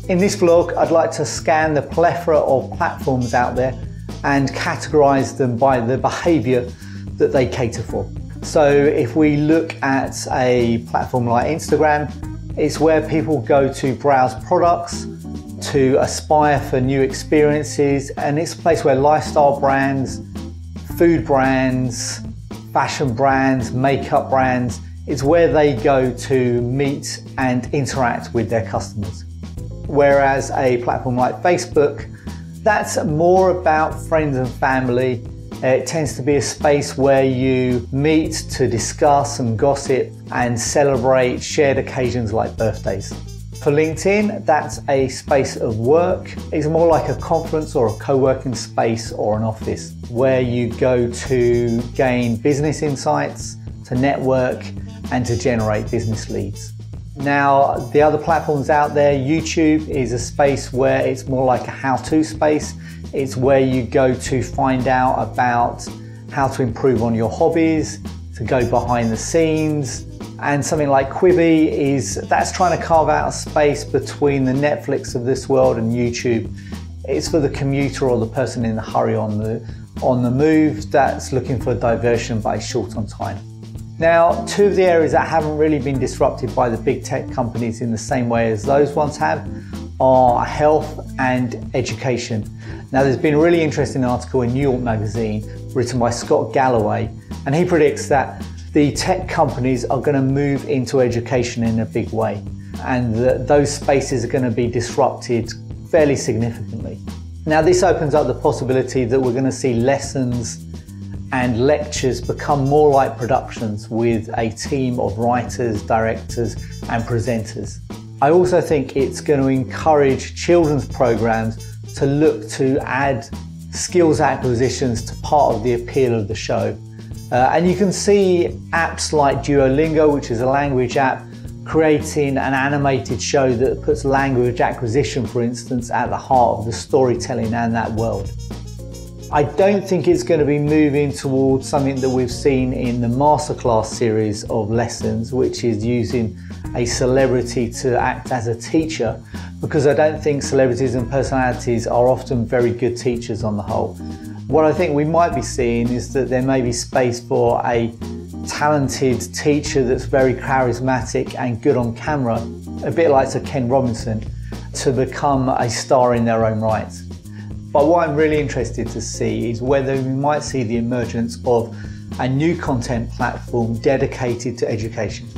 In this vlog, I'd like to scan the plethora of platforms out there and categorize them by the behavior that they cater for. So if we look at a platform like Instagram, it's where people go to browse products, to aspire for new experiences, and it's a place where lifestyle brands, food brands, fashion brands, makeup brands, it's where they go to meet and interact with their customers. Whereas a platform like Facebook, that's more about friends and family. It tends to be a space where you meet to discuss and gossip and celebrate shared occasions like birthdays. For LinkedIn, that's a space of work. It's more like a conference or a co-working space or an office where you go to gain business insights, to network, and to generate business leads. Now, the other platforms out there, YouTube is a space where it's more like a how-to space. It's where you go to find out about how to improve on your hobbies, to go behind the scenes. And something like Quibi that's trying to carve out a space between the Netflix of this world and YouTube. It's for the commuter or the person in a hurry on the move that's looking for diversion but is short on time. Now, two of the areas that haven't really been disrupted by the big tech companies in the same way as those ones have are health and education. Now, there's been a really interesting article in New York Magazine written by Scott Galloway, and he predicts that the tech companies are going to move into education in a big way, and that those spaces are going to be disrupted fairly significantly. Now, this opens up the possibility that we're going to see lessons and lectures become more like productions with a team of writers, directors, and presenters. I also think it's going to encourage children's programs to look to add skills acquisitions to part of the appeal of the show. And you can see apps like Duolingo, which is a language app, creating an animated show that puts language acquisition, for instance, at the heart of the storytelling and that world. I don't think it's going to be moving towards something that we've seen in the masterclass series of lessons, which is using a celebrity to act as a teacher, because I don't think celebrities and personalities are often very good teachers on the whole. What I think we might be seeing is that there may be space for a talented teacher that's very charismatic and good on camera, a bit like Sir Ken Robinson, to become a star in their own right. But what I'm really interested to see is whether we might see the emergence of a new content platform dedicated to education.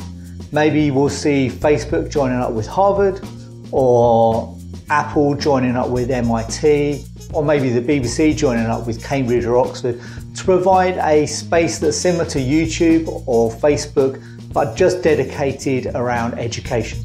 Maybe we'll see Facebook joining up with Harvard, or Apple joining up with MIT, or maybe the BBC joining up with Cambridge or Oxford to provide a space that's similar to YouTube or Facebook, but just dedicated around education.